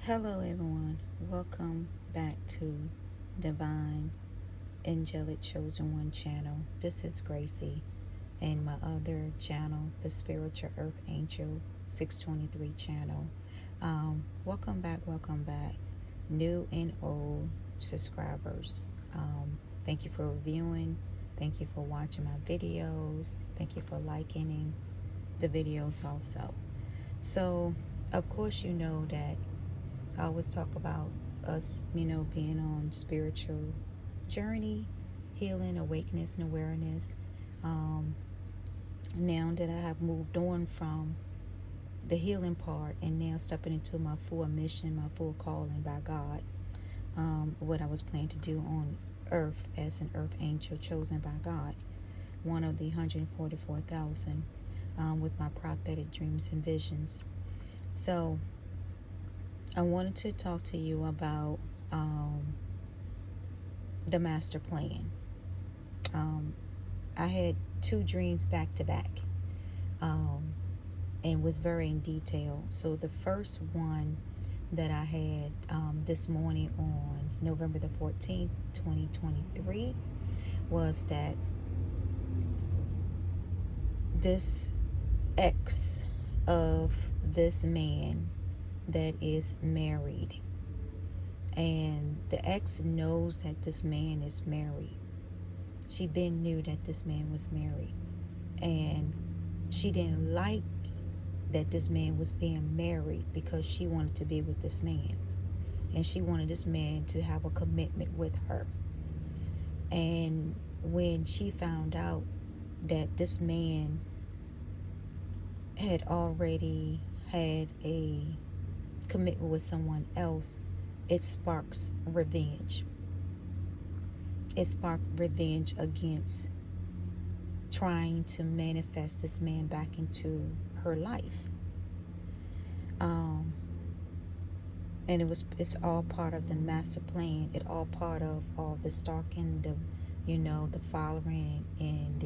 Hello, everyone. Welcome back to Divine Angelic Chosen One channel. This is Gracie, and my other channel, the Spiritual Earth Angel 623 channel. Welcome back, new and old subscribers. Thank you for reviewing. Thank you for watching my videos. Thank you for liking the videos also. So, of course, you know that I always talk about us, being on spiritual journey, healing, awakeness, and awareness. Um, Now that I have moved on from the healing part and now stepping into my full mission, my full calling by God, what I was planning to do on earth as an earth angel chosen by God, one of the 144,000 with my prophetic dreams and visions. So I wanted to talk to you about the master plan. I had two dreams back to back and was very in detail. So the first one that I had this morning on November the 14th, 2023 was that this ex of this man that is married, and the ex knows that this man is married. She been knew that this man was married, and she didn't like that this man was being married because she wanted to be with this man, and she wanted this man to have a commitment with her. And when she found out that this man had already had a commitment with someone else, it sparks revenge. It sparked revenge against trying to manifest this man back into her life. And it's all part of the master plan. It all part of all the stalking, the following, and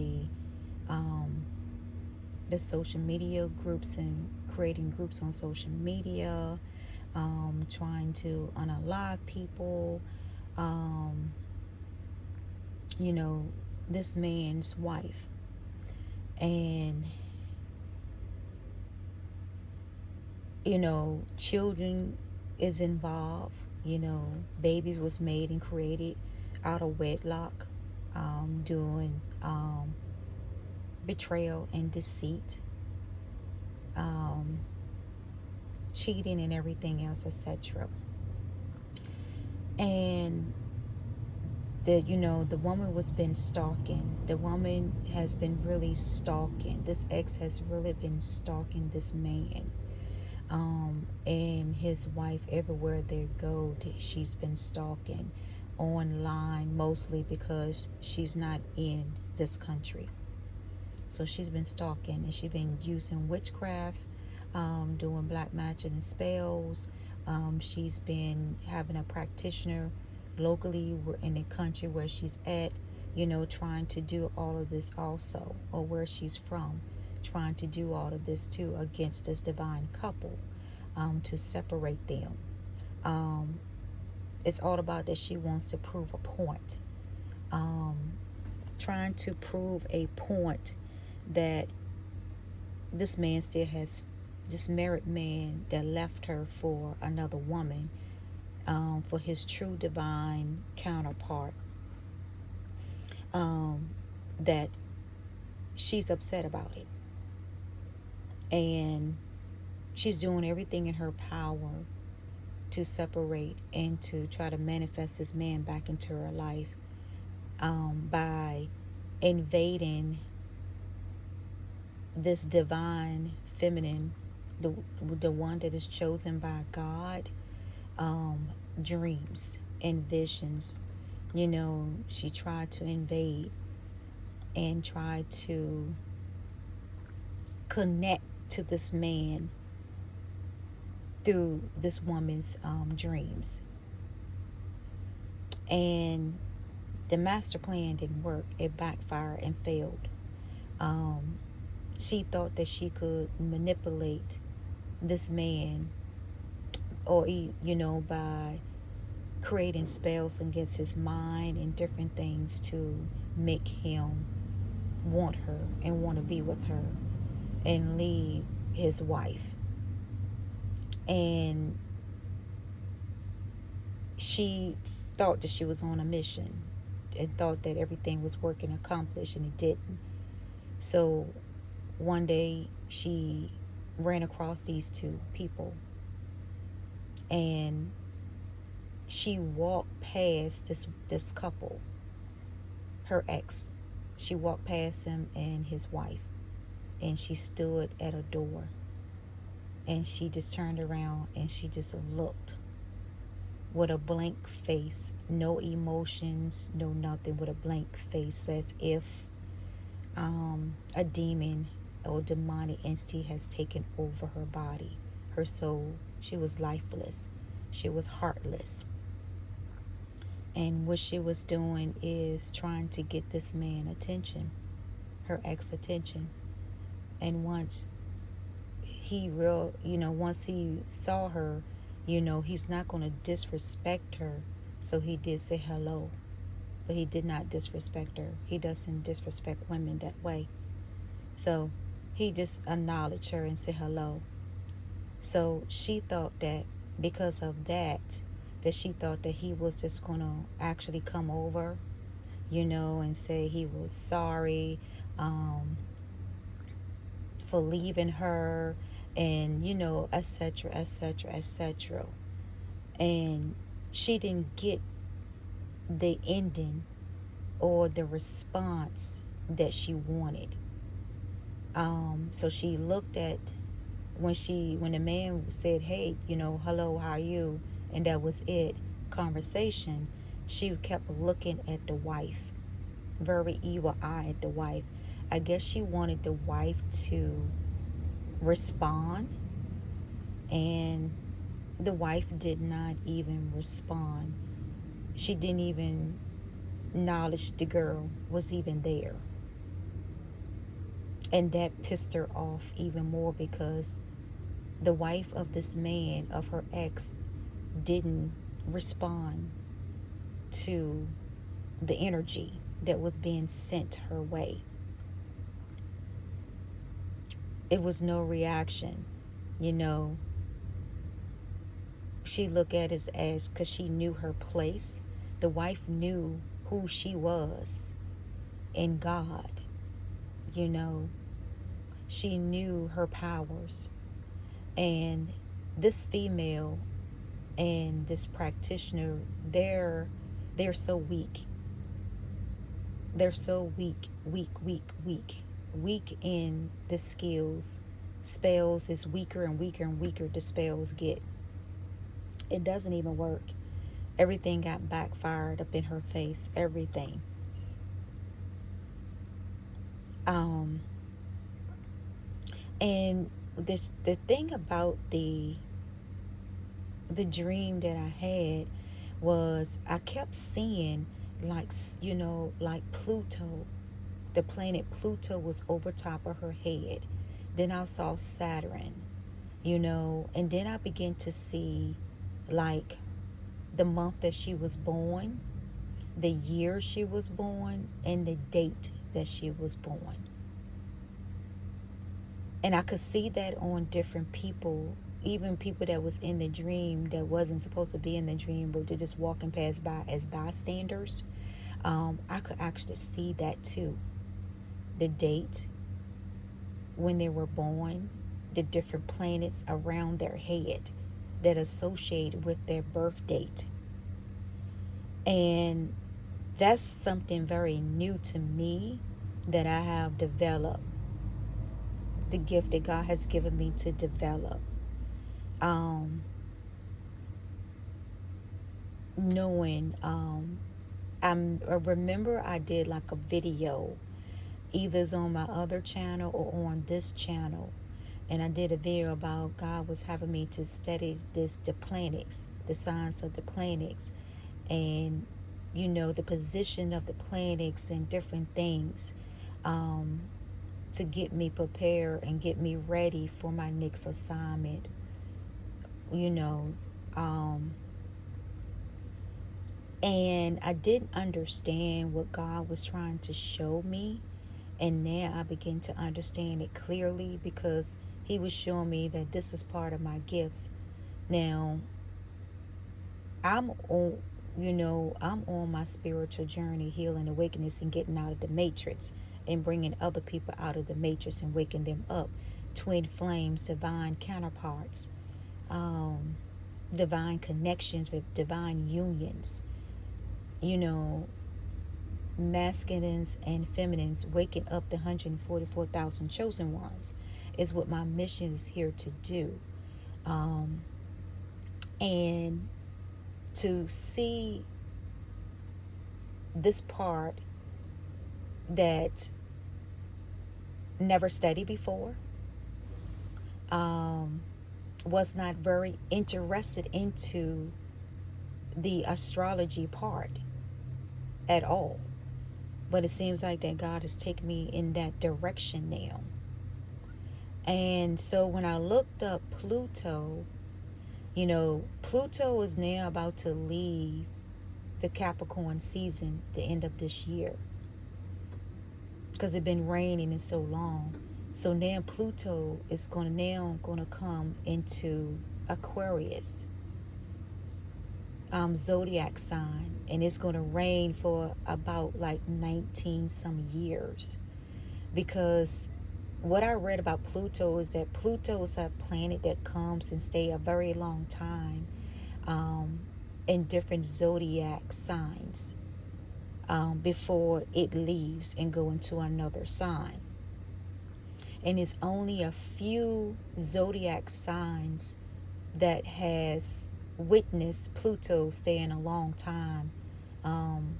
the social media groups, and creating groups on social media, trying to unalive people, this man's wife. And children is involved. Babies was made and created out of wedlock, doing betrayal and deceit, cheating and everything else, etc. And the woman was been stalking. The woman has been really stalking. This ex has really been stalking this man, and his wife. Everywhere they go, she's been stalking online, mostly because she's not in this country. So she's been stalking, and she's been using witchcraft, doing black magic and spells. She's been having a practitioner locally in the country where she's at, trying to do all of this also, or where she's from, trying to do all of this too against this divine couple, to separate them. It's all about that she wants to prove a point, trying to prove a point that this man still has, this married man that left her for another woman, for his true divine counterpart, that she's upset about it. And she's doing everything in her power to separate and to try to manifest this man back into her life, by invading this divine feminine, the one that is chosen by God, dreams and visions. She tried to invade and try to connect to this man through this woman's dreams. And the master plan didn't work. It backfired and failed. She thought that she could manipulate this man or by creating spells against his mind and different things to make him want her and want to be with her and leave his wife. And she thought that she was on a mission and thought that everything was working accomplished, and it didn't. So one day she ran across these two people, and she walked past this couple, her ex. She walked past him and his wife, and she stood at a door, and she just turned around and she just looked with a blank face, no emotions, no nothing, with a blank face, as if a demon or demonic entity has taken over her body, her soul. She was lifeless. She was heartless. And what she was doing is trying to get this man attention, her ex attention. And once once he saw her, he's not going to disrespect her. So he did say hello, but he did not disrespect her. He doesn't disrespect women that way. So he just acknowledged her and said hello. So she thought that because of that she thought that he was just going to actually come over, and say he was sorry for leaving her, and etc., etc., etc. And she didn't get the ending or the response that she wanted. So she looked at when the man said, hey, hello, how are you, and that was it, conversation. She kept looking at the wife, very evil eye at the wife. I guess she wanted the wife to respond, and the wife did not even respond. She didn't even acknowledge the girl was even there. And that pissed her off even more, because the wife of this man, of her ex, didn't respond to the energy that was being sent her way. It was no reaction, She looked at it as, because she knew her place. The wife knew who she was in God, She knew her powers. And this female and this practitioner, they're so weak. They're so weak in the skills. Spells is weaker and weaker and weaker the spells get. It doesn't even work. Everything got backfired up in her face. Everything. And the thing about the dream that I had was, I kept seeing, like Pluto, the planet Pluto was over top of her head. Then I saw Saturn, and then I began to see like the month that she was born, the year she was born, and the date that she was born. And I could see that on different people, even people that was in the dream that wasn't supposed to be in the dream, but they're just walking past by as bystanders. I could actually see that too. The date, when they were born, the different planets around their head that associated with their birth date. And that's something very new to me that I have developed. The gift that God has given me to develop. Knowing, I remember I did like a video, either on my other channel or on this channel, and I did a video about God was having me to study the planets, the signs of the planets, and the position of the planets and different things, to get me prepared and get me ready for my next assignment, Um, and I didn't understand what God was trying to show me. And now I begin to understand it clearly because He was showing me that this is part of my gifts. Now, I'm on, I'm on my spiritual journey, healing, awakeness, and getting out of the matrix and bringing other people out of the matrix and waking them up. Twin flames, divine counterparts, um, divine connections with divine unions, you know, masculines and feminines, waking up the 144,000 chosen ones is what my mission is here to do. Um, and to see this part that never studied before, um, was not very interested into the astrology part at all. But it seems like that God has taken me in that direction now. And so when I looked up Pluto, Pluto is now about to leave the Capricorn season the end of this year because it's been raining and so long. So now Pluto is going to come into Aquarius, zodiac sign, and it's going to rain for about like 19 some years. Because what I read about Pluto is that Pluto is a planet that comes and stay a very long time, in different zodiac signs, before it leaves and go into another sign. And it's only a few zodiac signs that has witnessed Pluto staying a long time, um,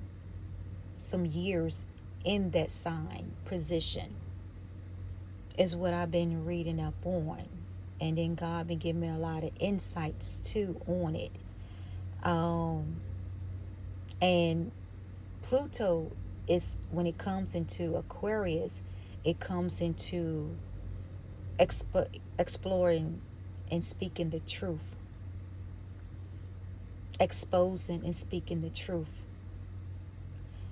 some years in that sign position, is what I've been reading up on. And then God been giving me a lot of insights too on it. And Pluto is, when it comes into Aquarius, it comes into exploring and speaking the truth, exposing and speaking the truth.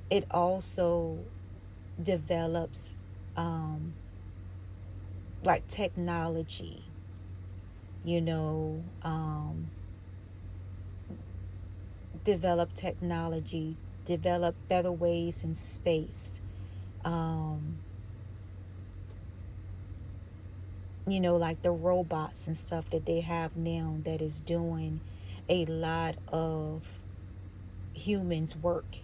It also develops, like technology, you know, develop technology, develop better ways in space. Um, like the robots and stuff that they have now that is doing a lot of humans' work,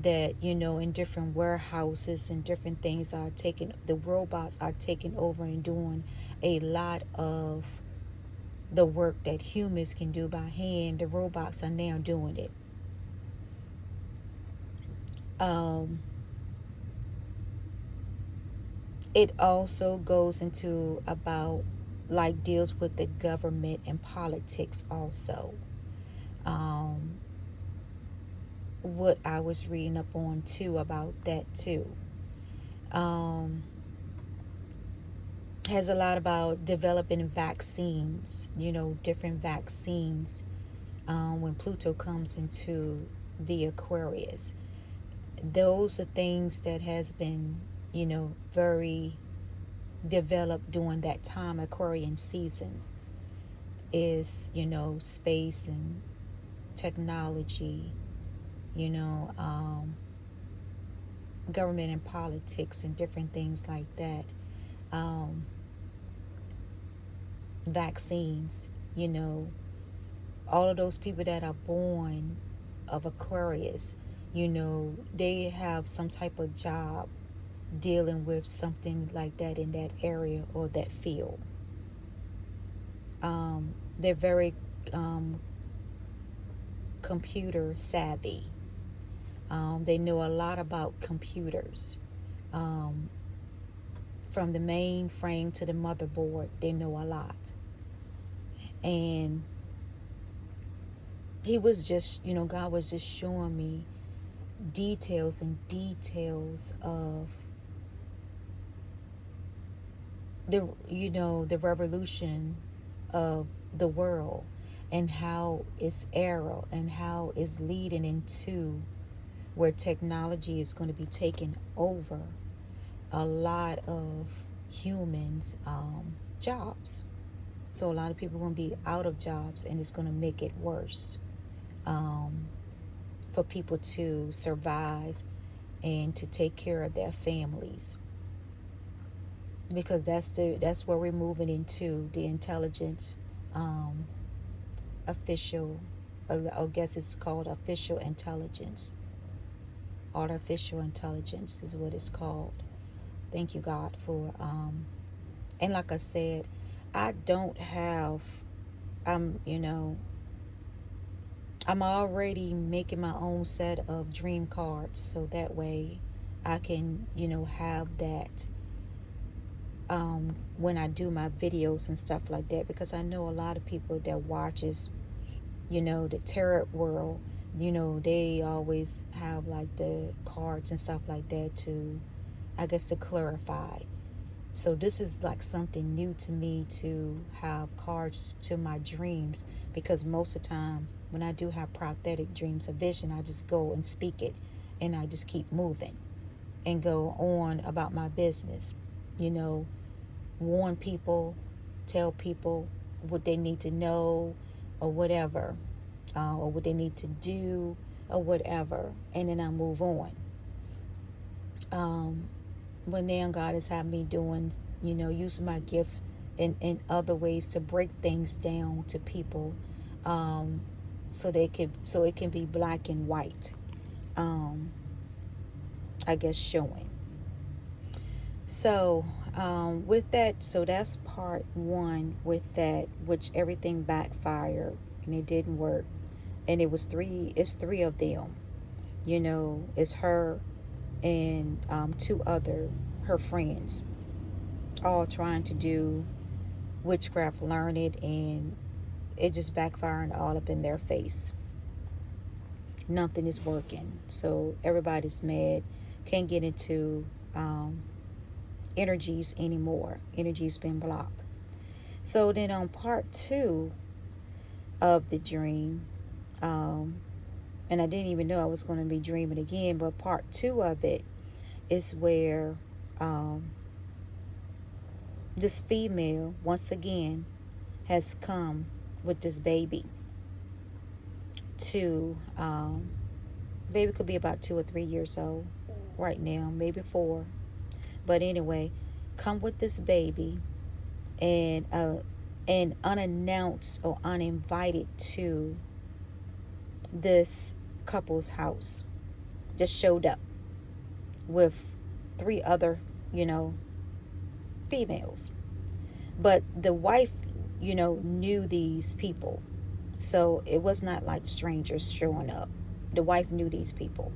that in different warehouses and different things are taking, the robots are taking over and doing a lot of the work that humans can do by hand. The robots are now doing it. It also goes into about, like, deals with the government and politics also. Um, what I was reading up on too about that too. Has a lot about developing vaccines, different vaccines, when Pluto comes into the Aquarius. Those are things that has been, very developed during that time, Aquarian seasons, is, space and technology, you know, um, government and politics and different things like that. Um, Vaccines, all of those people that are born of Aquarius, they have some type of job dealing with something like that in that area or that field. They're very computer savvy. They know a lot about computers. Um, from the mainframe to the motherboard, they know a lot. And God was just showing me details and details of the revolution of the world and how it's error and how it's leading into where technology is going to be taking over a lot of humans' jobs. So a lot of people are going to be out of jobs, and it's going to make it worse um, for people to survive and to take care of their families, because that's where we're moving into the intelligent um, official. I guess it's called official intelligence. Artificial intelligence is what it's called. Thank you, God, for and like I said, I don't have you know, I'm already making my own set of dream cards, so that way I can, have that when I do my videos and stuff like that, because I know a lot of people that watches, the tarot world, they always have like the cards and stuff like that to, I guess, to clarify. So this is like something new to me, to have cards to my dreams, because most of the time when I do have prophetic dreams, a vision, I just go and speak it, and I just keep moving and go on about my business. Warn people, tell people what they need to know, or whatever, or what they need to do, or whatever, and then I move on. But now God has had me doing, using my gift in other ways to break things down to people, so it can be black and white, I guess, showing. So with that, so that's part one with that, which everything backfired and it didn't work. And it's three of them. It's her and two other her friends, all trying to do witchcraft, learn it, and it just backfiring all up in their face. Nothing is working, so everybody's mad, can't get into energies anymore. Energy's been blocked. So then on part two of the dream, and I didn't even know I was going to be dreaming again, but part two of it is where this female, once again, has come with this baby to, baby could be about 2 or 3 years old right now, maybe 4. But anyway, come with this baby, and unannounced or uninvited to this couple's house. Just showed up with 3 other, females. But the wife, knew these people. So it was not like strangers showing up. The wife knew these people.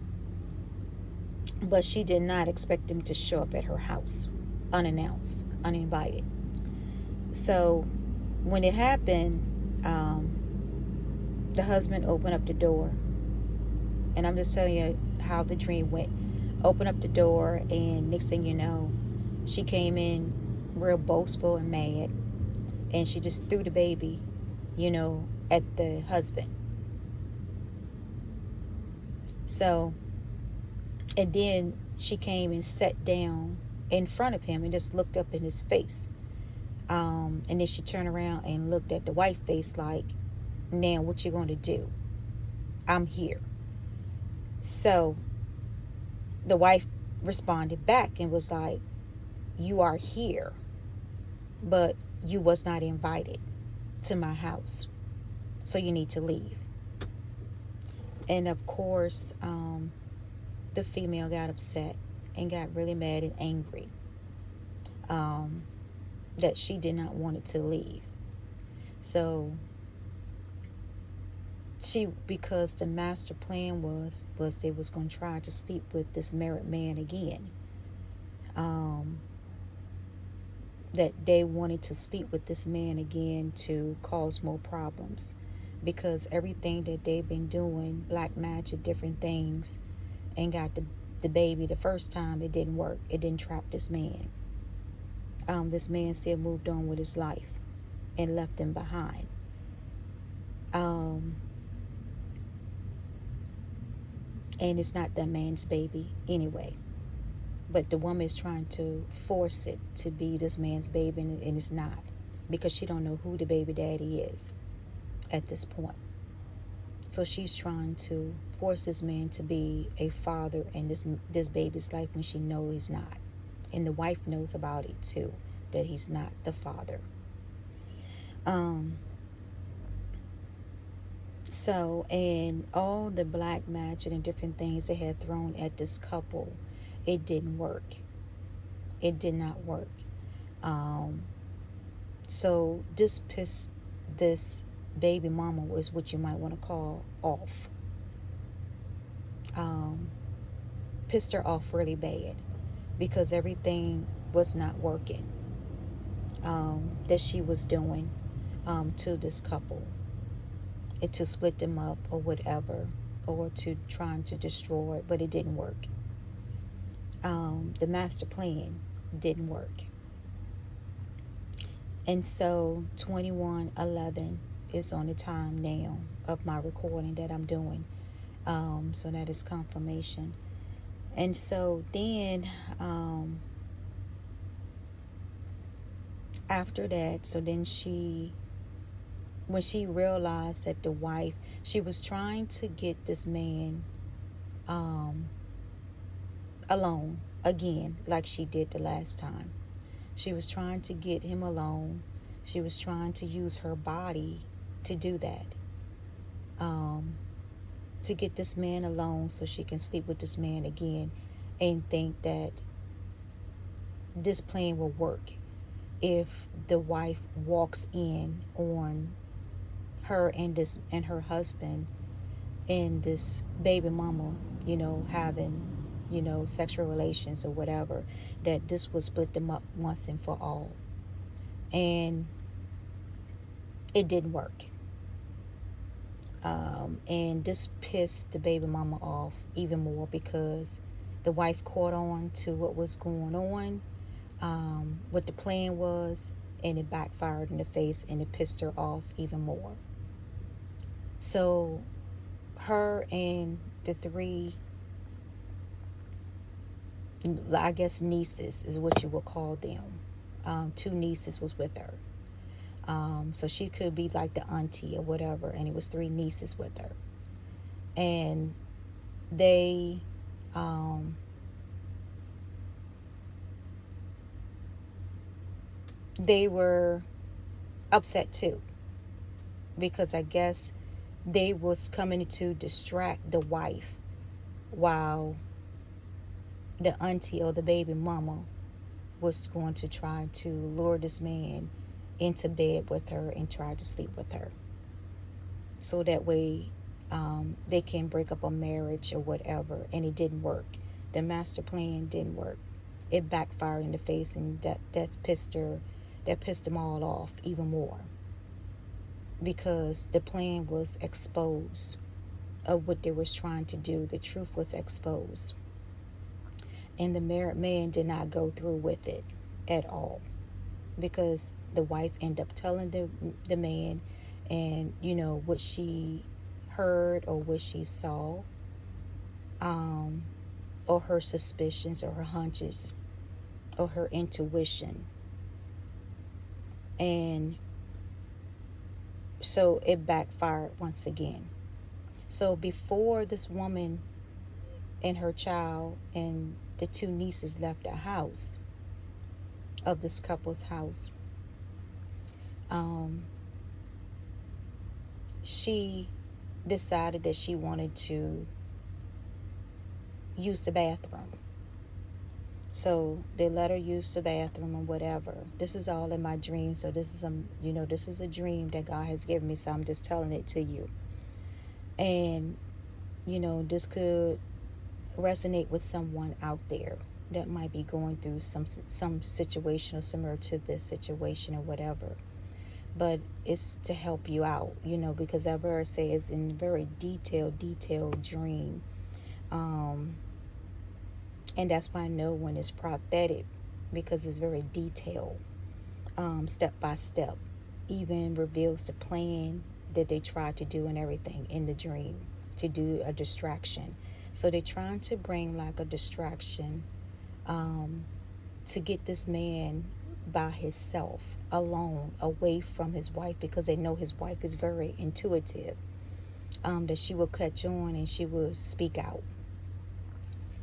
But she did not expect them to show up at her house, unannounced, uninvited. So when it happened, the husband opened up the door. And I'm just telling you how the dream went. Opened up the door, and next thing you know, she came in real boastful and mad. And she just threw the baby, at the husband. So, and then she came and sat down in front of him and just looked up in his face. And then she turned around and looked at the white face like, now what you going to do? I'm here. So the wife responded back and was like, you are here, but you was not invited to my house, so you need to leave. And of course, the female got upset and got really mad and angry, that she did not want it to leave. So because the master plan was they was going to try to sleep with this married man again, that they wanted to sleep with this man again to cause more problems, because everything that they've been doing, black magic, different things, and got the baby the first time, it didn't work. It didn't trap this man. This man still moved on with his life and left them behind. and it's not that man's baby anyway. But the woman is trying to force it to be this man's baby, and it's not, because she don't know who the baby daddy is at this point. So she's trying to force this man to be a father in this baby's life when she knows he's not. And the wife knows about it too, that he's not the father. So, and all the black magic and different things they had thrown at this couple, it didn't work. It did not work. So this pissed this baby mama, was what you might want to call, off. Pissed her off really bad, because everything was not working that she was doing to this couple, and to split them up or whatever, or to trying to destroy it, but it didn't work. The master plan didn't work. And so 2111 is on the time now of my recording that I'm doing. So that is confirmation. And so then after that, so then when she realized that the wife, she was trying to get this man alone again, like she did the last time. She was trying to get him alone. She was trying to use her body to do that, to get this man alone so she can sleep with this man again, and think that this plan will work if the wife walks in on her and her husband and this baby mama, having, sexual relations or whatever, that this would split them up once and for all. And it didn't work. And this pissed the baby mama off even more, because the wife caught on to what was going on, what the plan was, and it backfired in the face, and it pissed her off even more. So her and the three, I guess, nieces is what you would call them. Two nieces was with her. So she could be like the auntie or whatever, and it was three nieces with her. And they were upset too, because I guess they was coming to distract the wife, while the auntie or the baby mama was going to try to lure this man into bed with her and try to sleep with her, so that way they can break up a marriage or whatever. And it didn't work. The master plan didn't work. It backfired in the face, and that pissed them all off even more, because the plan was exposed of what they was trying to do. The truth was exposed, and the married man did not go through with it at all, because the wife ended up telling the man, and what she heard or what she saw, or her suspicions or her hunches or her intuition. And so it backfired once again. So before this woman and her child and the two nieces left the house, of this couple's house, she decided that she wanted to use the bathroom. So they let her use the bathroom or whatever. This is all in my dream. So this is a dream that God has given me. So I'm just telling it to you. And, this could resonate with someone out there that might be going through some situation or similar to this situation or whatever. But it's to help you out, because I've heard say it's in very detailed dream. And that's why I know when it's prophetic, because it's very detailed, step by step. Even reveals the plan that they tried to do and everything in the dream, to do a distraction. So they're trying to bring like a distraction, to get this man by himself, alone, away from his wife, because they know his wife is very intuitive, that she will catch on and she will speak out.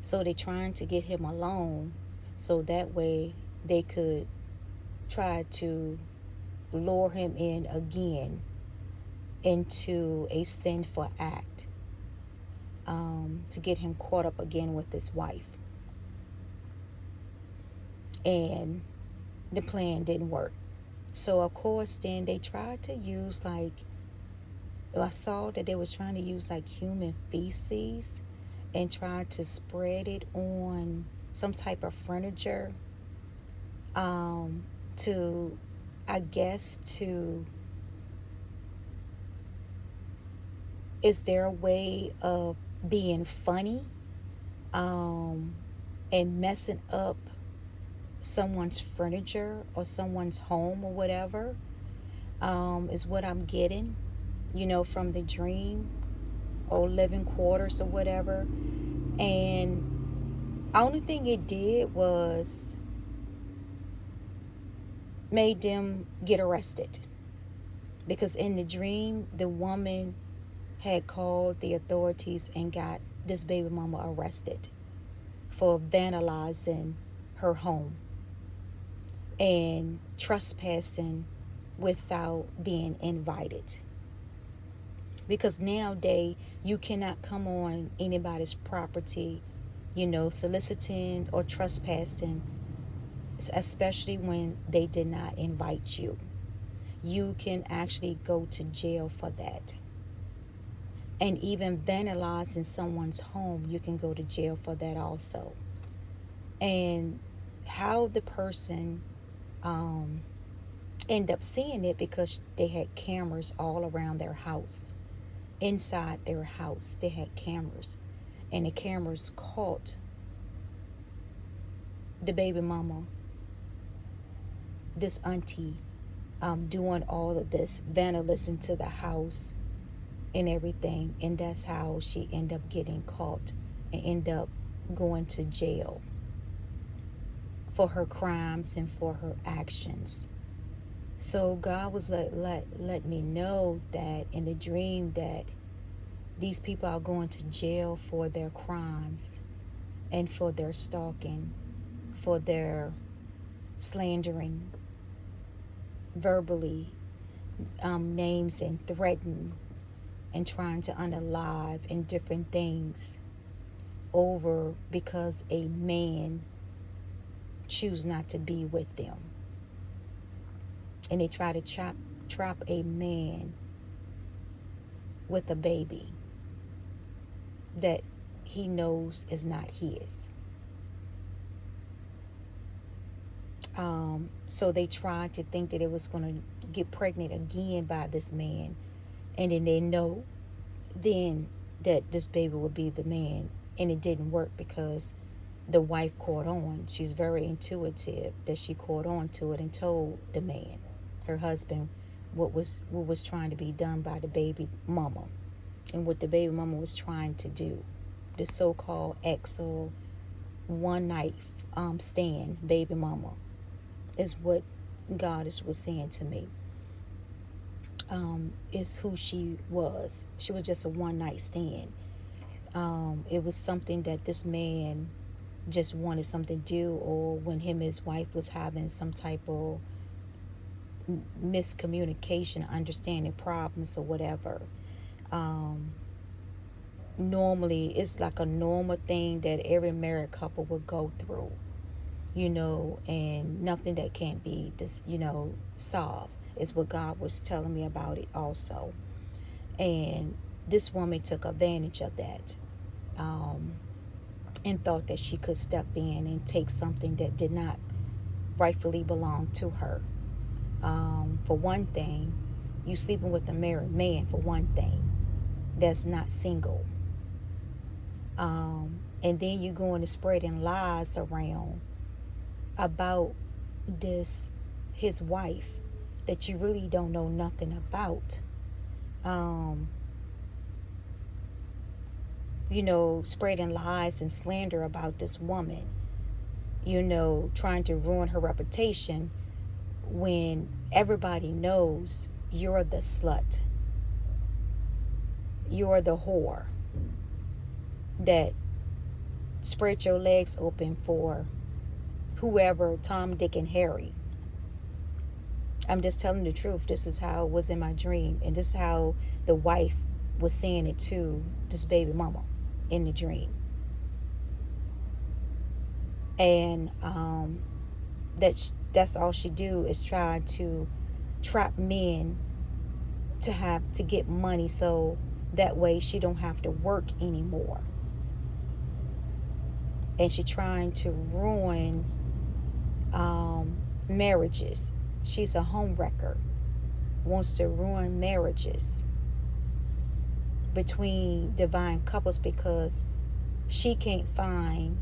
So they're trying to get him alone so that way they could try to lure him in again into a sinful act, to get him caught up again with his wife. And the plan didn't work. So of course then they tried to use like, I saw that they was trying to use like human feces and try to spread it on some type of furniture, to, I guess, to, is there a way of being funny, and messing up someone's furniture or someone's home or whatever, is what I'm getting, from the dream or living quarters or whatever. And only thing it did was made them get arrested, because in the dream the woman had called the authorities and got this baby mama arrested for vandalizing her home and trespassing without being invited. Because nowadays you cannot come on anybody's property, soliciting or trespassing, especially when they did not invite you. You can actually go to jail for that. And even vandalizing someone's home, you can go to jail for that also. And how the person end up seeing it, because they had cameras all around their house. Inside their house, they had cameras. And the cameras caught the baby mama, this auntie, doing all of this vandalism to the house and everything. And that's how she ended up getting caught and end up going to jail for her crimes and for her actions. So God was let me know that in the dream that these people are going to jail for their crimes and for their stalking, for their slandering verbally, names, and threatening and trying to unalive and different things over because a man choose not to be with them. And they try to trap a man with a baby that he knows is not his. So they tried to think that it was going to get pregnant again by this man. And then they know then that this baby would be the man. And it didn't work because the wife caught on. She's very intuitive, that she caught on to it and told the man, her husband, what was trying to be done by the baby mama and what the baby mama was trying to do. The so-called ex or one night stand baby mama is what God was saying to me. Is who she was. She was just a one night stand. It was something that this man just wanted something to do, or when him and his wife was having some type of miscommunication, understanding problems or whatever. Normally it's like a normal thing that every married couple would go through, and nothing that can't be solved, is what God was telling me about it also. And this woman took advantage of that, and thought that she could step in and take something that did not rightfully belong to her. For one thing, you sleeping with a married man, for one thing, that's not single. And then you going to spreading lies around about his wife that you really don't know nothing about. spreading lies and slander about this woman, trying to ruin her reputation when everybody knows you're the slut. You're the whore that spread your legs open for whoever, Tom, Dick, and Harry. I'm just telling the truth. This is how it was in my dream. And this is how the wife was saying it to this baby mama in the dream. And that's all she do is try to trap men to get money, so that way she don't have to work anymore. And she trying to ruin marriages. She's a home wrecker. Wants to ruin marriages between divine couples because she can't find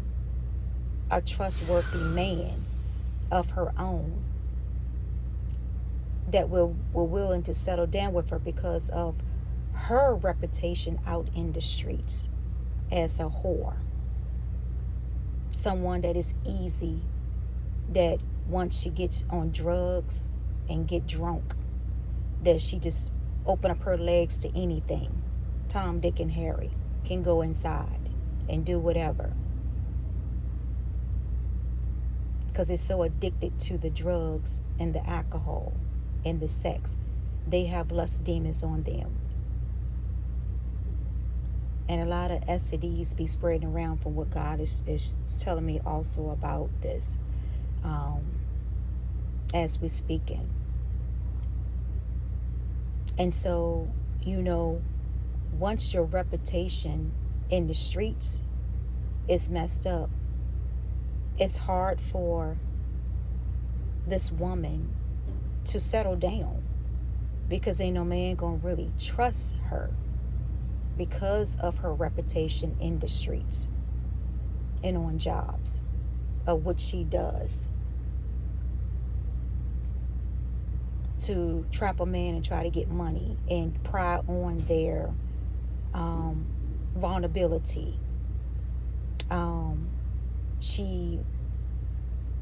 a trustworthy man of her own that will willing to settle down with her because of her reputation out in the streets as a whore. Someone that is easy, that once she gets on drugs and get drunk, that she just open up her legs to anything. Tom, Dick, and Harry can go inside and do whatever. Because it's so addicted to the drugs and the alcohol and the sex. They have lust demons on them. And a lot of STDs be spreading around from what God is telling me also about this as we're speaking. And so, once your reputation in the streets is messed up, it's hard for this woman to settle down because ain't no man gonna really trust her because of her reputation in the streets and on jobs of what she does to trap a man and try to get money and pry on their vulnerability. She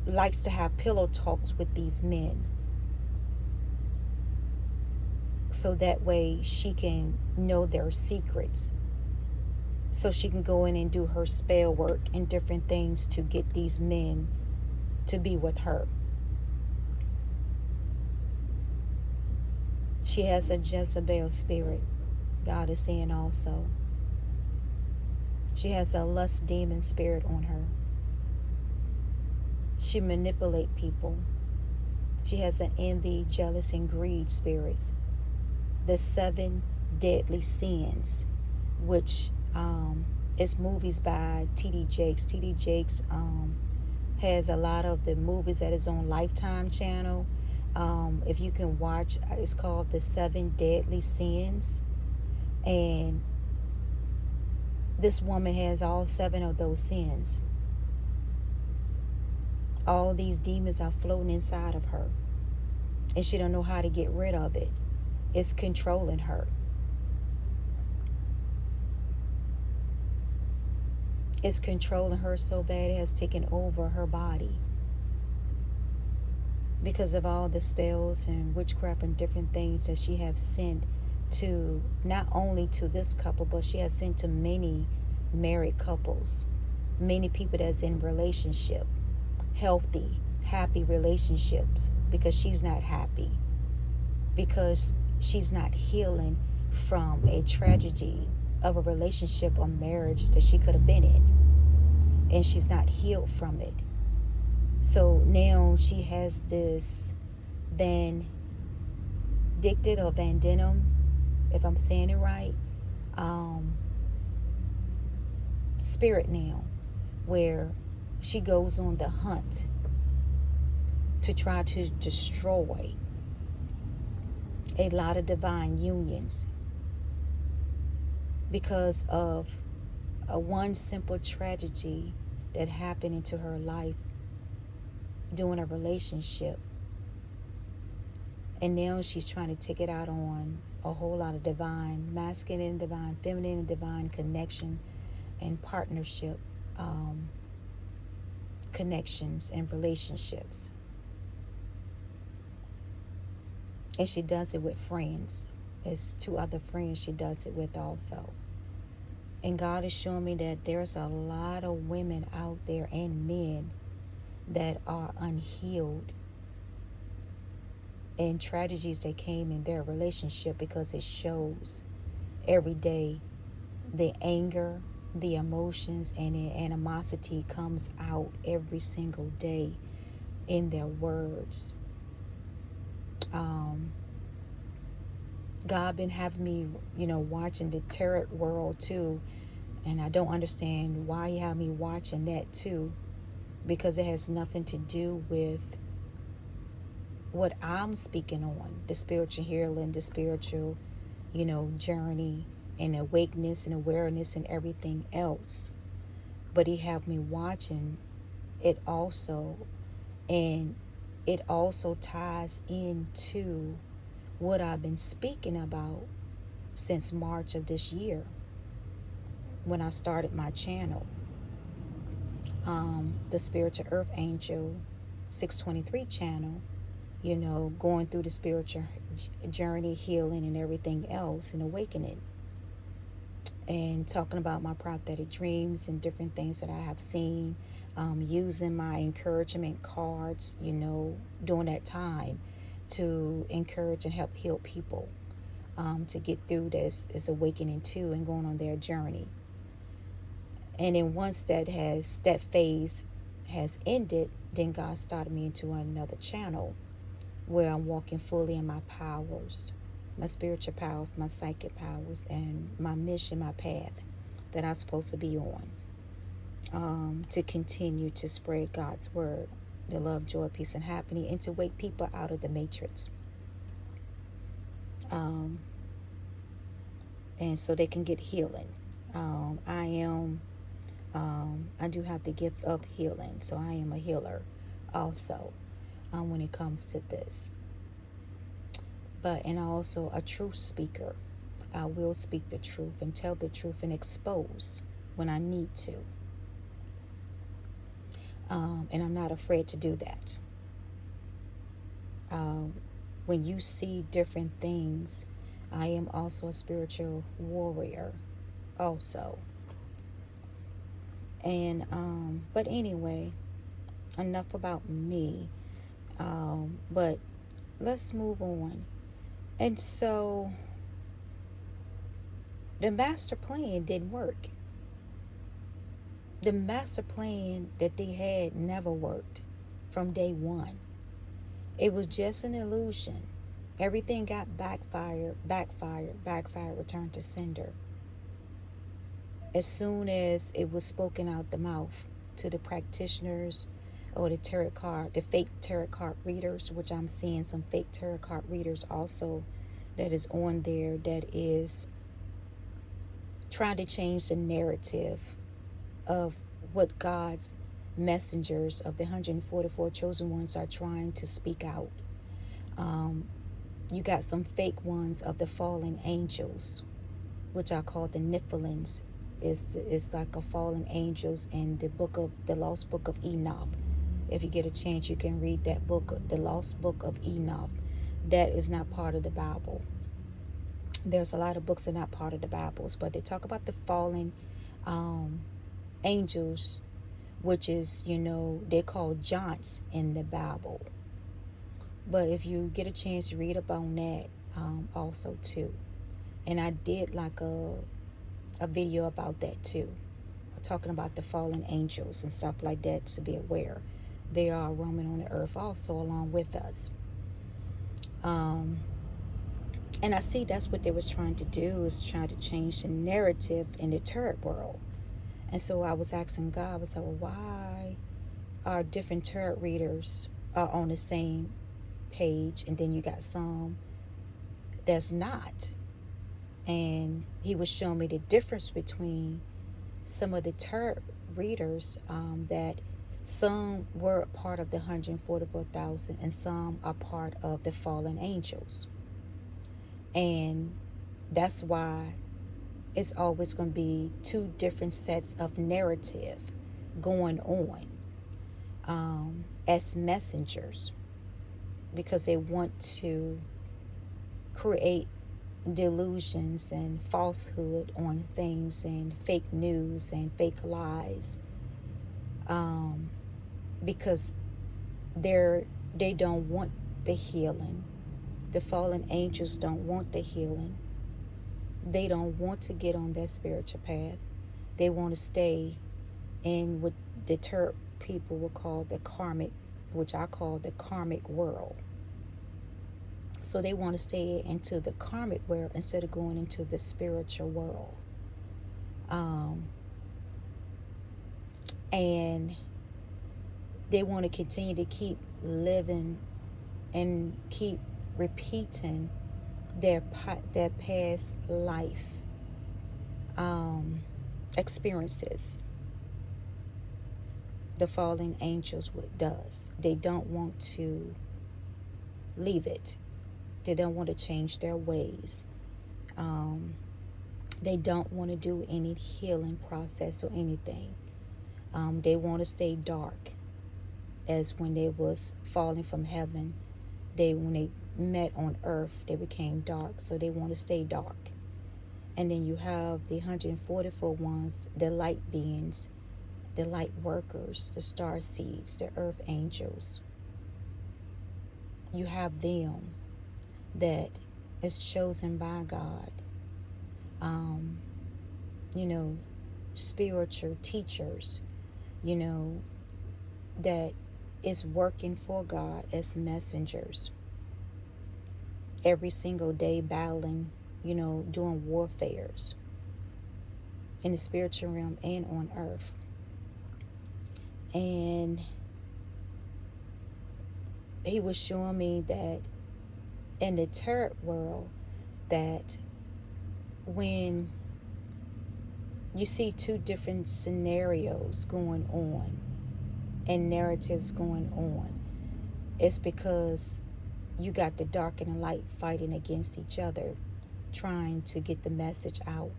likes to have pillow talks with these men so that way she can know their secrets, so she can go in and do her spell work and different things to get these men to be with her. She has a Jezebel spirit, God is saying also. She has a lust demon spirit on her. She manipulates people. She has an envy, jealous, and greed spirits. The 7 deadly sins, which is movies by T.D. Jakes. T.D. Jakes has a lot of the movies that is on Lifetime channel. If you can watch, it's called The 7 Deadly Sins. And this woman has all 7 of those sins. All these demons are floating inside of her, and she don't know how to get rid of it. It's controlling her. It's controlling her so bad it has taken over her body because of all the spells and witchcraft and different things that she have sent to, not only to this couple, but she has sent to many married couples, many people that's in relationship, healthy, happy relationships, because she's not happy, because she's not healing from a tragedy of a relationship or marriage that she could have been in, and she's not healed from it. So now she has this vindicted or vandinum, if I'm saying it right, spirit now, where she goes on the hunt to try to destroy a lot of divine unions because of a one simple tragedy that happened into her life during a relationship. And now she's trying to take it out on a whole lot of divine masculine, divine feminine, and divine connection and partnership connections and relationships. And she does it with friends. It's 2 other friends she does it with also. And God is showing me that there's a lot of women out there and men that are unhealed and tragedies that came in their relationship, because it shows every day the anger, the emotions, and the animosity comes out every single day in their words. God been having me, watching the tarot world too, and I don't understand why He had me watching that too, because it has nothing to do with what I'm speaking on, the spiritual healing, the spiritual, journey and awakeness and awareness and everything else. But He had me watching it also, and it also ties into what I've been speaking about since March of this year when I started my channel, the Spiritual Earth Angel 623 channel, going through the spiritual journey, healing, and everything else, and awakening, and talking about my prophetic dreams and different things that I have seen, using my encouragement cards, during that time to encourage and help heal people, to get through this awakening too, and going on their journey. And then once that phase has ended, then God started me into another channel where I'm walking fully in my powers, my spiritual powers, my psychic powers, and my mission, my path that I'm supposed to be on, to continue to spread God's word, the love, joy, peace, and happiness, and to wake people out of the matrix, and so they can get healing. I do have the gift of healing, so I am a healer also, when it comes to this. And also a truth speaker. I will speak the truth and tell the truth and expose when I need to. And I'm not afraid to do that. When you see different things, I am also a spiritual warrior also. And but anyway, enough about me. But let's move on. And so the master plan didn't work. The master plan that they had never worked from day one. It was just an illusion. Everything got backfired, returned to sender. As soon as it was spoken out the mouth to the practitioners or the fake tarot card readers, which I'm seeing some fake tarot card readers also that is on there, that is trying to change the narrative of what God's messengers of the 144 chosen ones are trying to speak out. You got some fake ones of the fallen angels, which I call the Nephilims. It's like a fallen angels in the lost book of Enoch. If you get a chance, you can read that book, the lost book of Enoch. That is not part of the Bible. There's a lot of books that are not part of the Bibles, but they talk about the fallen angels, which is, they're called giants in the Bible. But if you get a chance to read up on that, also too. And I did like a video about that too, talking about the fallen angels and stuff like that, to be aware. They are roaming on the earth also along with us. And I see that's what they was trying to do, is trying to change the narrative in the tarot world. And so I was asking God, I was like, well, why are different tarot readers are on the same page, and then you got some that's not? And He was showing me the difference between some of the tarot readers, that some were part of the 144,000 and some are part of the fallen angels. And that's why it's always going to be two different sets of narrative going on as messengers, because they want to create delusions and falsehood on things and fake news and fake lies, because they don't want the healing. The fallen angels don't want the healing. They don't want to get on that spiritual path. They want to stay in what the Turk people will call the karmic, which I call the karmic world. So they want to stay into the karmic world instead of going into the spiritual world. And they want to continue to keep living and keep repeating their past life experiences. The fallen angels does. They don't want to leave it. They don't want to change their ways. They don't want to do any healing process or anything. They want to stay dark, as when they was falling from heaven. When they met on earth, they became dark, so they want to stay dark. And then you have the 144 ones, the light beings, the light workers, the star seeds, the earth angels. You have them that is chosen by God, spiritual teachers, that is working for God as messengers. Every single day battling, doing warfares in the spiritual realm and on earth. And he was showing me that in the tarot world, that when you see two different scenarios going on and narratives going on, it's because you got the dark and the light fighting against each other, trying to get the message out.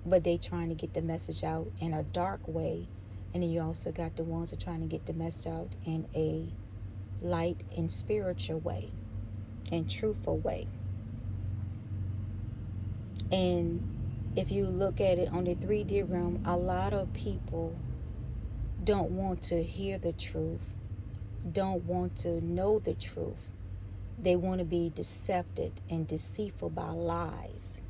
But they trying to get the message out in a dark way, and then you also got the ones that are trying to get the message out in a light and spiritual way and truthful way. And if you look at it on the 3D realm, a lot of people don't want to hear the truth, don't want to know the truth. They want to be decepted and deceitful by lies.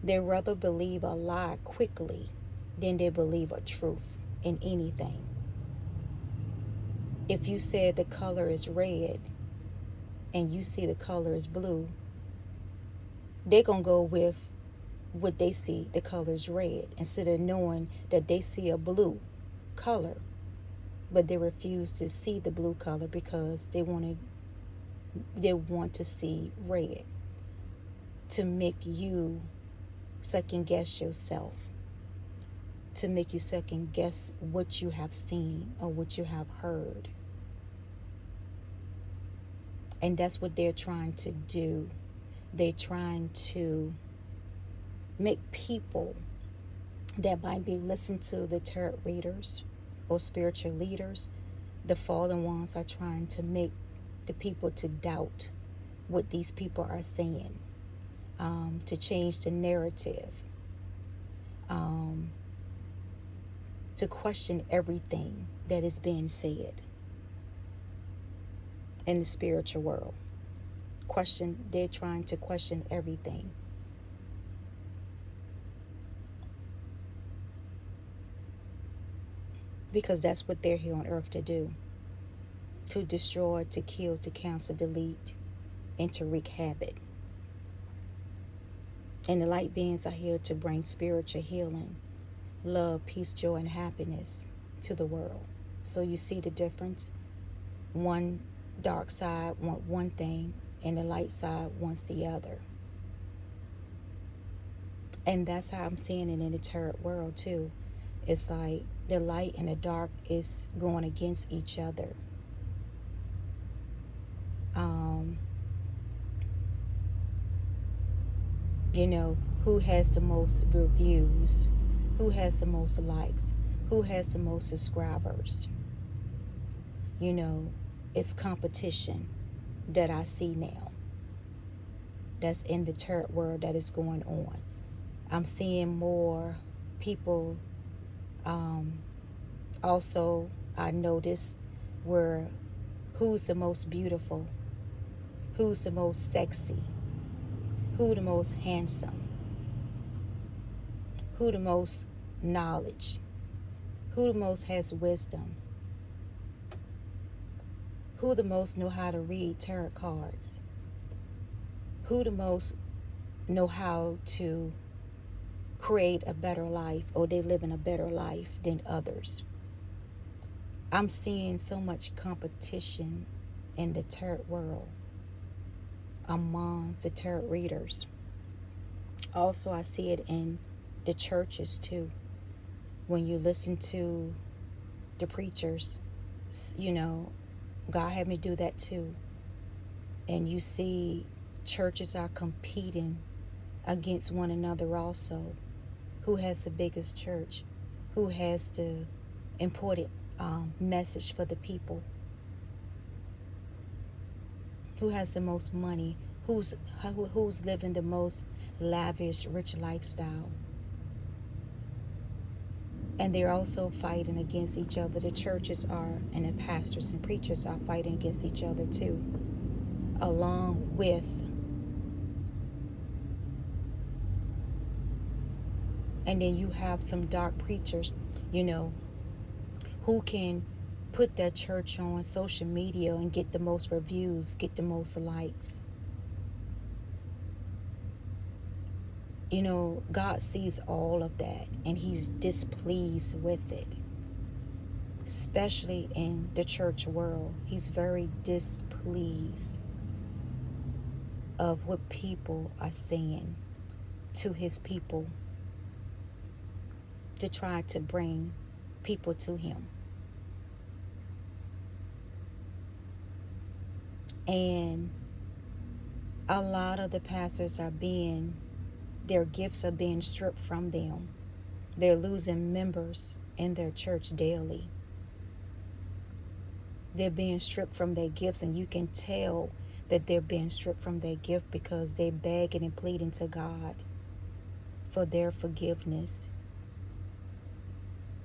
They rather believe a lie quickly than they believe a truth in anything. If you said the color is red and you see the color is blue, they're going to go with what they see, the color is red, instead of knowing that they see a blue color, but they refuse to see the blue color because they want to see red, to make you second guess yourself, to make you second guess what you have seen or what you have heard. And that's what they're trying to do. They're trying to make people that might be listening to the tarot readers or spiritual leaders, the fallen ones, are trying to make the people to doubt what these people are saying, to change the narrative, to question everything that is being said in the spiritual world. They're trying to question everything. Because that's what they're here on earth to do. To destroy, to kill, to cancel, delete, and to wreak havoc. And the light beings are here to bring spiritual healing, love, peace, joy, and happiness to the world. So you see the difference? One dark side wants one thing, and the light side wants the other. And that's how I'm seeing it in the tarot world too. It's like the light and the dark is going against each other. who has the most reviews, who has the most likes, who has the most subscribers. You know, it's competition that I see now that's in the third world that is going on. I'm seeing more people. Also, I notice where who's the most beautiful, who's the most sexy, who the most handsome, who the most knowledge, who the most has wisdom, who the most know how to read tarot cards, who the most know how to create a better life, or they live in a better life than others. I'm seeing so much competition in the tarot world amongst the tarot readers. Also, I see it in the churches too. When you listen to the preachers, you know, God had me do that too. And you see churches are competing against one another also. Who has the biggest church? Who has the important message for the people? Who has the most money? Who's living the most lavish, rich lifestyle? And they're also fighting against each other. The churches are, and the pastors and preachers are fighting against each other too, along with and then you have some dark preachers, you know, who can put their church on social media and get the most reviews, get the most likes. You know, God sees all of that, and he's displeased with it. Especially in the church world, he's very displeased of what people are saying to his people to try to bring people to him. And a lot of the pastors their gifts are being stripped from them. They're losing members in their church daily. They're being stripped from their gifts, and you can tell that they're being stripped from their gift because they're begging and pleading to God for their forgiveness,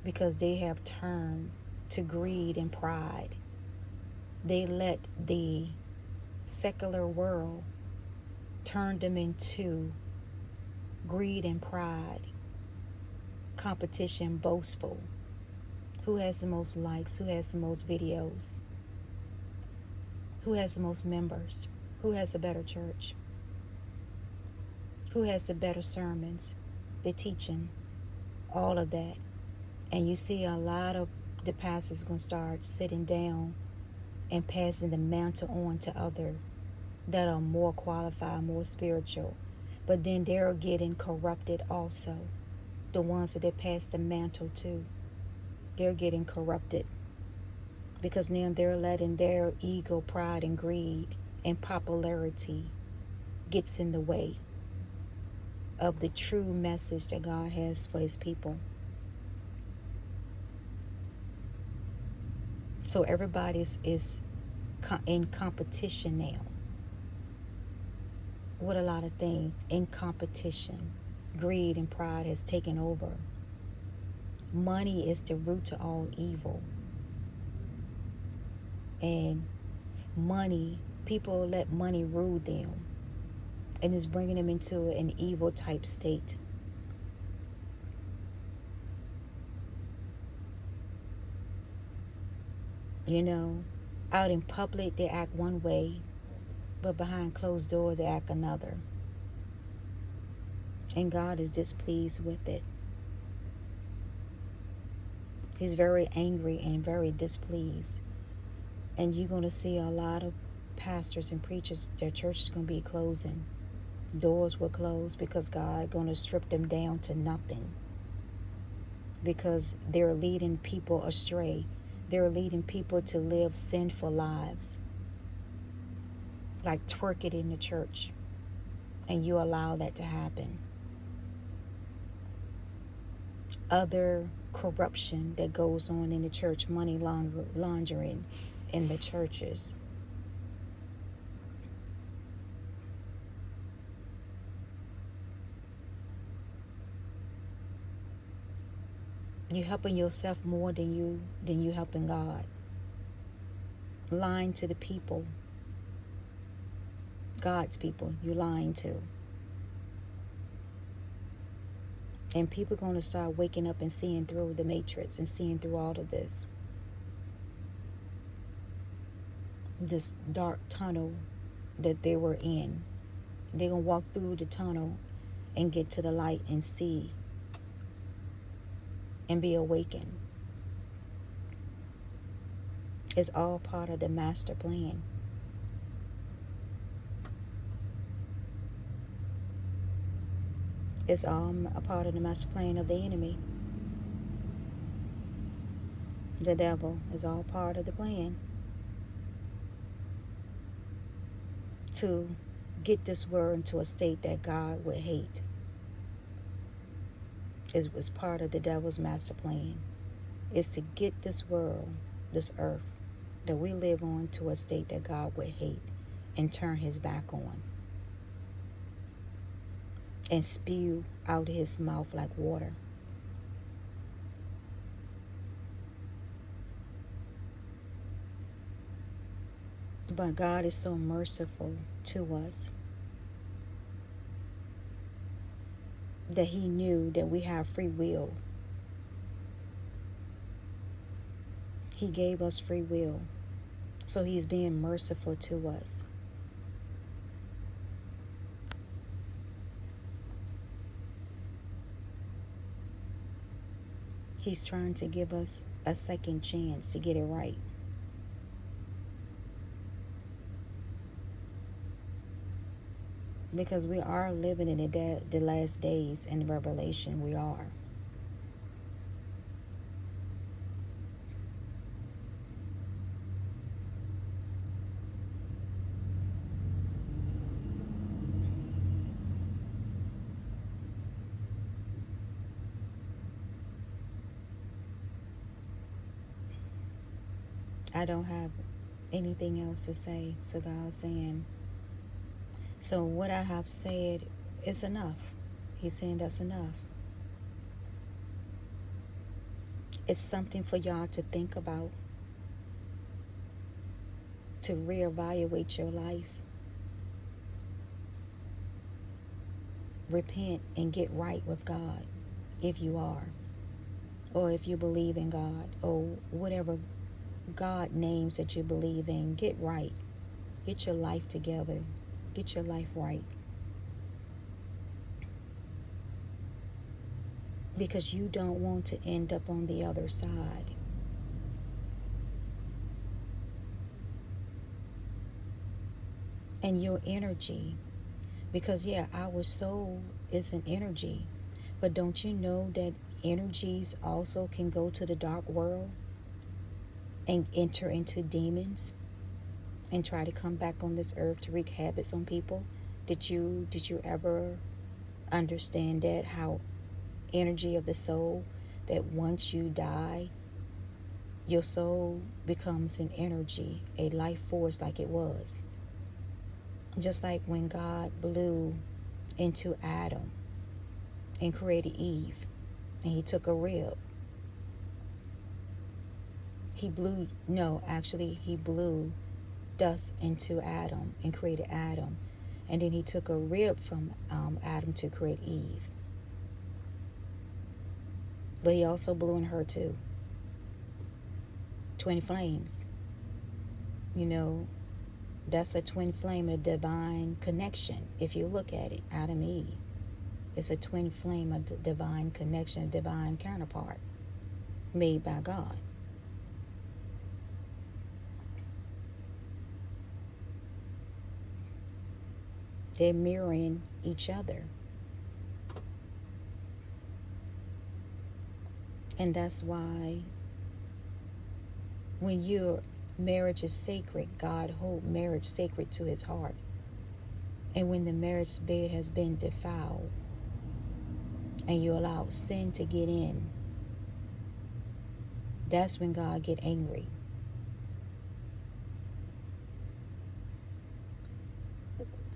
because they have turned to greed and pride. They let the secular world turn them into greed and pride, competition, boastful. Who has the most likes? Who has the most videos? Who has the most members? Who has a better church? Who has the better sermons, the teaching, all of that. And you see a lot of the pastors going to start sitting down and passing the mantle on to others that are more qualified, more spiritual. But then they're getting corrupted also. The ones that they pass the mantle to, they're getting corrupted. Because now they're letting their ego, pride, and greed and popularity gets in the way of the true message that God has for his people. So everybody is in competition now with a lot of things. In competition, greed and pride has taken over. Money is the root to all evil. And money, people let money rule them, and it's bringing them into an evil type state. You know, out in public they act one way, but behind closed doors they act another. And God is displeased with it. He's very angry and very displeased. And you're going to see a lot of pastors and preachers, their church is going to be closing. Doors will close because God is going to strip them down to nothing. Because they're leading people astray. They're leading people to live sinful lives. Like twerk it in the church. And you allow that to happen. other corruption that goes on in the church, money laundering in the churches. You're helping yourself more than you helping God. Lying to the people, God's people, you're lying to. And people are going to start waking up and seeing through the matrix and seeing through all of this dark tunnel that they were in. They're going to walk through the tunnel and get to the light and see and be awakened. It's all part of the master plan. It's all a part of the master plan of the enemy. The devil is all part of the plan to get this world into a state that God would hate. It was part of the devil's master plan. Is to get this world, this earth that we live on, to a state that God would hate and turn his back on. And spew out his mouth like water. But God is so merciful to us that he knew that we have free will. He gave us free will. So he's being merciful to us. He's trying to give us a second chance to get it right. Because we are living in the last days in Revelation. We are. I don't have anything else to say. So God's saying, so what I have said is enough. He's saying that's enough. It's something for y'all to think about, to reevaluate your life. Repent and get right with God, if you are, or if you believe in God, or whatever God names that you believe in. Get right. Get your life together. Get your life right. Because you don't want to end up on the other side. And your energy, because our soul is an energy, but don't you know that energies also can go to the dark world and enter into demons and try to come back on this earth to wreak havoc on people? Did you ever understand that, how energy of the soul, that once you die, your soul becomes an energy, a life force, like it was. Just like when God blew into Adam and created Eve, and he took a rib. He blew dust into Adam and created Adam. And then he took a rib from Adam to create Eve. But he also blew in her too. Twin flames. That's a twin flame, a divine connection. If you look at it, Adam and Eve. It's a twin flame, a divine connection, a divine counterpart made by God. They're mirroring each other. And that's why when your marriage is sacred, God holds marriage sacred to his heart. And when the marriage bed has been defiled and you allow sin to get in, That's when God get angry.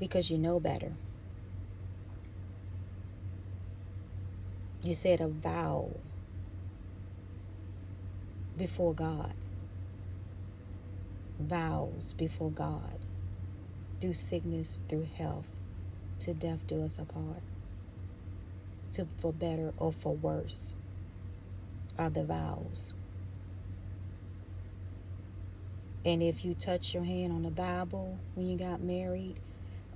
Because you know better. You said a vow before God. Vows before God. Through sickness, through health, to death do us apart. For better or for worse are the vows. And if you touch your hand on the Bible when you got married,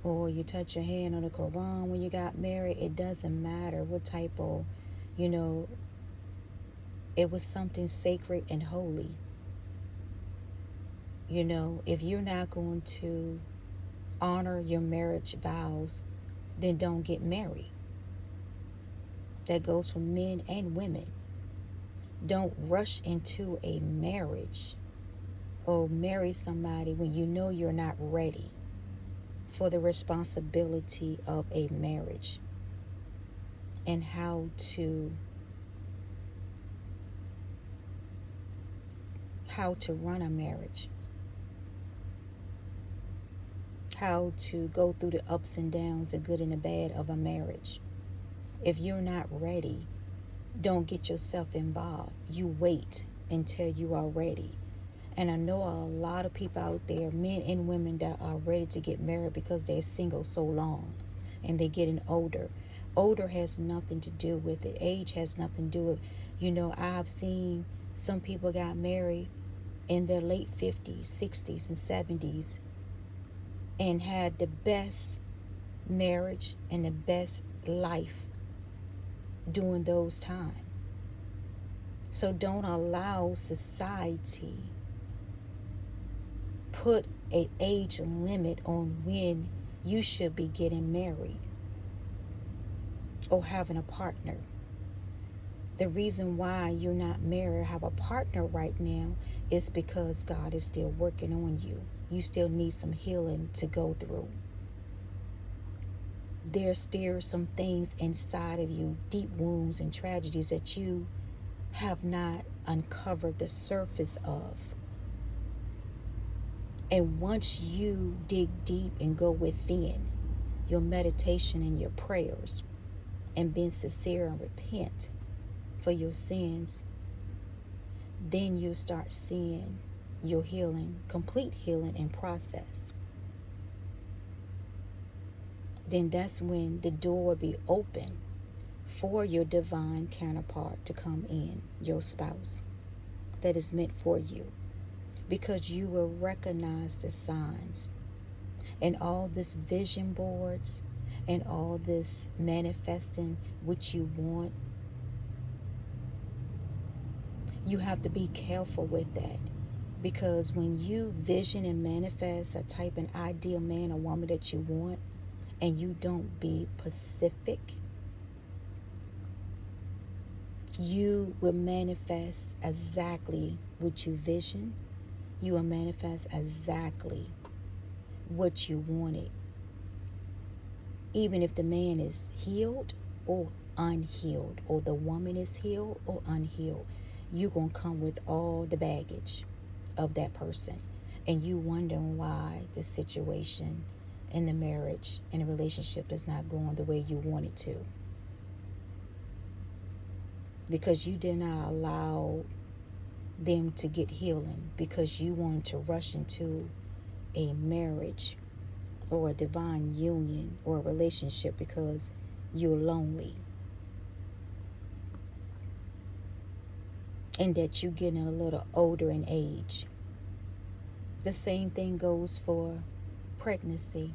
or you touch your hand on the Quran when you got married, it doesn't matter what type of, it was something sacred and holy. If you're not going to honor your marriage vows, then don't get married. That goes for men and women. Don't rush into a marriage or marry somebody when you know you're not ready for the responsibility of a marriage and how to run a marriage, how to go through the ups and downs, the good and the bad of a marriage. If you're not ready, don't get yourself involved. You wait until you are ready. And I know a lot of people out there, men and women, that are ready to get married because they're single so long and they're getting older. Older has nothing to do with it. Age has nothing to do with it. I've seen some people got married in their late 50s, 60s, and 70s and had the best marriage and the best life during those times. So don't allow society put an age limit on when you should be getting married or having a partner. The reason why you're not married or have a partner right now is because God is still working on you. You still need some healing to go through. There's still some things inside of you, deep wounds and tragedies that you have not uncovered the surface of. And once you dig deep and go within your meditation and your prayers and being sincere and repent for your sins, then you'll start seeing your healing, complete healing in process. Then that's when the door will be open for your divine counterpart to come in, your spouse that is meant for you. Because you will recognize the signs. And all this vision boards and all this manifesting what you want, you have to be careful with that. Because when you vision and manifest a type and ideal man or woman that you want, and you don't be specific, you will manifest exactly what you vision. You will manifest exactly what you wanted. Even if the man is healed or unhealed, or the woman is healed or unhealed, you're going to come with all the baggage of that person. And you wondering why the situation in the marriage and the relationship is not going the way you want it to. Because you did not allow them to get healing, because you wanted to rush into a marriage or a divine union or a relationship because you're lonely. And that you're getting a little older in age. The same thing goes for pregnancy.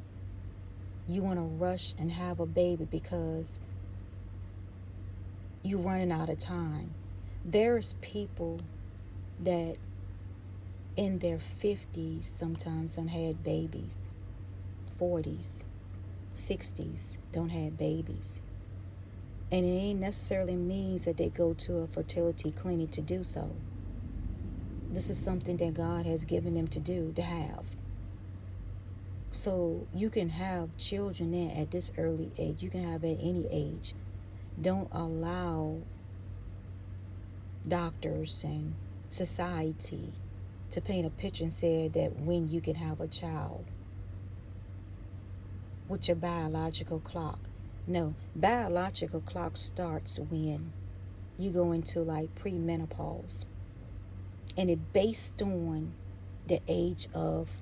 You want to rush and have a baby because you're running out of time. There's people that in their 50s sometimes don't have babies, 40s, 60s don't have babies. And it ain't necessarily means that they go to a fertility clinic to do so. This is something that God has given them to do, to have. So you can have children at this early age. You can have at any age. Don't allow doctors and society to paint a picture and say that when you can have a child with your biological clock. No, biological clock starts when you go into like premenopause, and it based on the age of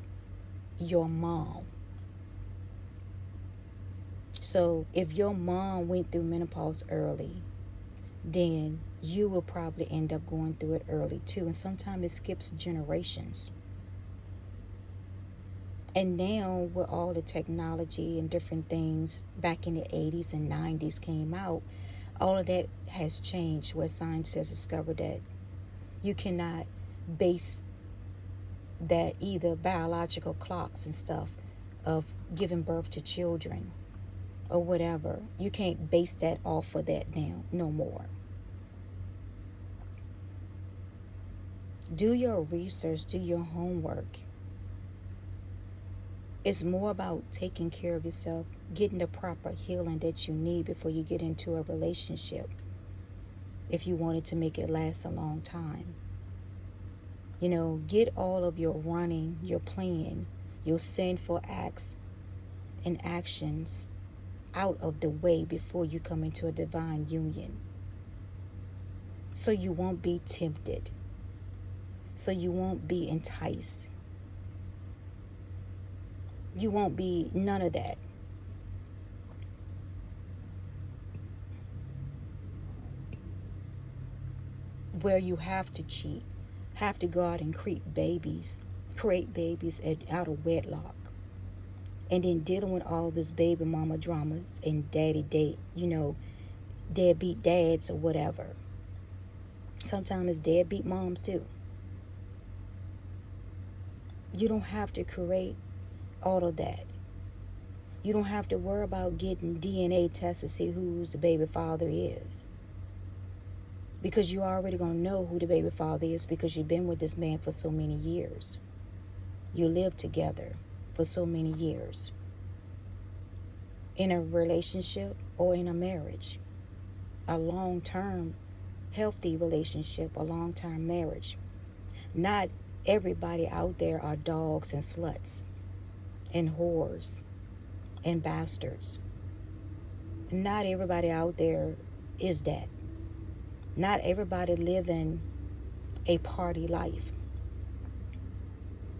your mom. So if your mom went through menopause early, then you will probably end up going through it early too. And sometimes it skips generations. And now with all the technology and different things back in the 80s and 90s came out, all of that has changed, where science has discovered that you cannot base that either biological clocks and stuff of giving birth to children or whatever. You can't base that off of that now no more. Do your research, do your homework. It's more about taking care of yourself, getting the proper healing that you need before you get into a relationship, if you wanted to make it last a long time. You know, get all of your running, your plan, your sinful acts and actions out of the way before you come into a divine union. So you won't be tempted. So you won't be enticed. You won't be none of that. Where you have to cheat, have to go out and create babies out of wedlock. And then dealing with all this baby mama dramas and deadbeat dads or whatever. Sometimes it's deadbeat moms too. You don't have to create all of that. You don't have to worry about getting DNA tests to see who the baby father is. Because you're already going to know who the baby father is, because you've been with this man for so many years. You lived together for so many years. In a relationship or in a marriage. A long-term, healthy relationship, a long-term marriage. Not everybody out there are dogs and sluts and whores and bastards. Not everybody out there is that. Not everybody living a party life.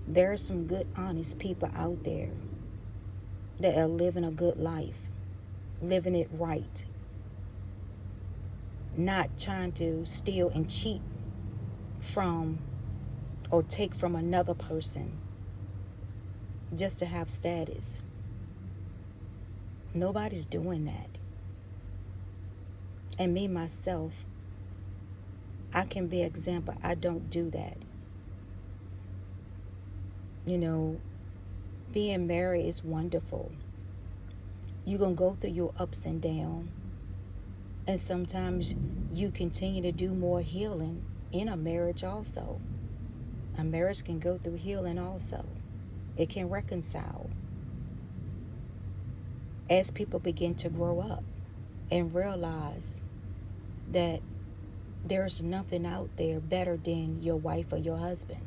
There are some good, honest people out there that are living a good life, living it right, not trying to steal and cheat from or take from another person just to have status. Nobody's doing that. And me, myself, I can be an example. I don't do that. You know, being married is wonderful. You're going to go through your ups and downs. And sometimes you continue to do more healing in a marriage also. A marriage can go through healing also. It can reconcile. As people begin to grow up and realize that there's nothing out there better than your wife or your husband.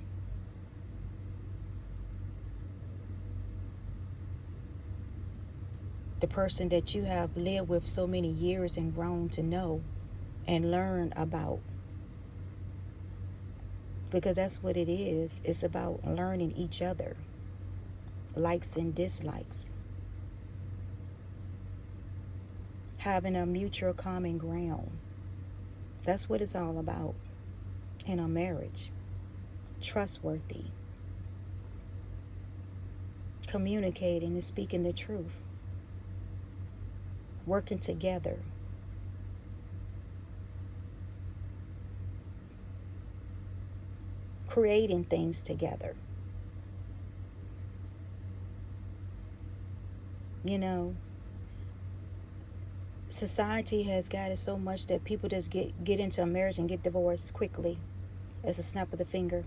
The person that you have lived with so many years and grown to know and learn about. Because that's what it is. It's about learning each other. Likes and dislikes. Having a mutual common ground. That's what it's all about in a marriage. Trustworthy. Communicating and speaking the truth. Working together. Creating things together. You know, society has got it so much that people just get into a marriage and get divorced quickly as a snap of the finger.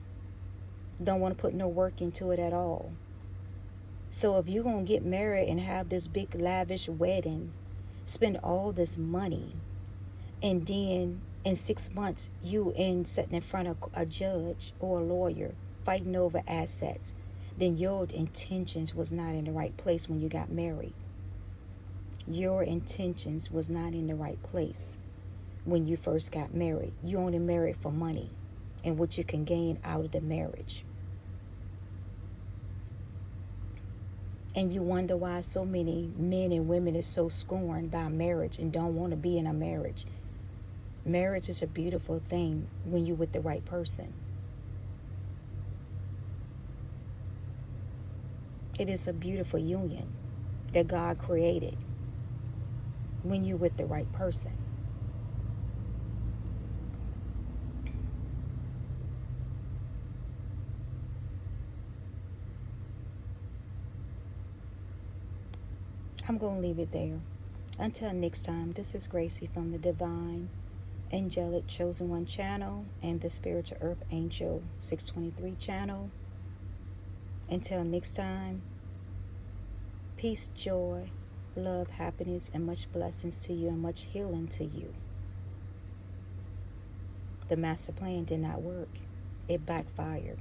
Don't want to put no work into it at all. So if you're going to get married and have this big lavish wedding, spend all this money, and then in 6 months you in sitting in front of a judge or a lawyer fighting over assets, then your intentions was not in the right place when you got married. Your intentions was not in the right place when you first got married. You only married for money and what you can gain out of the marriage. And you wonder why so many men and women are so scorned by marriage and don't want to be in a marriage. Marriage is a beautiful thing when you're with the right person. It is a beautiful union that God created when you're with the right person. I'm going to leave it there. Until next time, this is Gracie from the Divine Angelic Chosen One channel and the Spiritual Earth Angel 623 channel. Until next time, peace, joy, love, happiness, and much blessings to you and much healing to you. The master plan did not work. It backfired.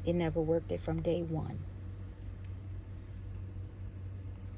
It never worked it from day one.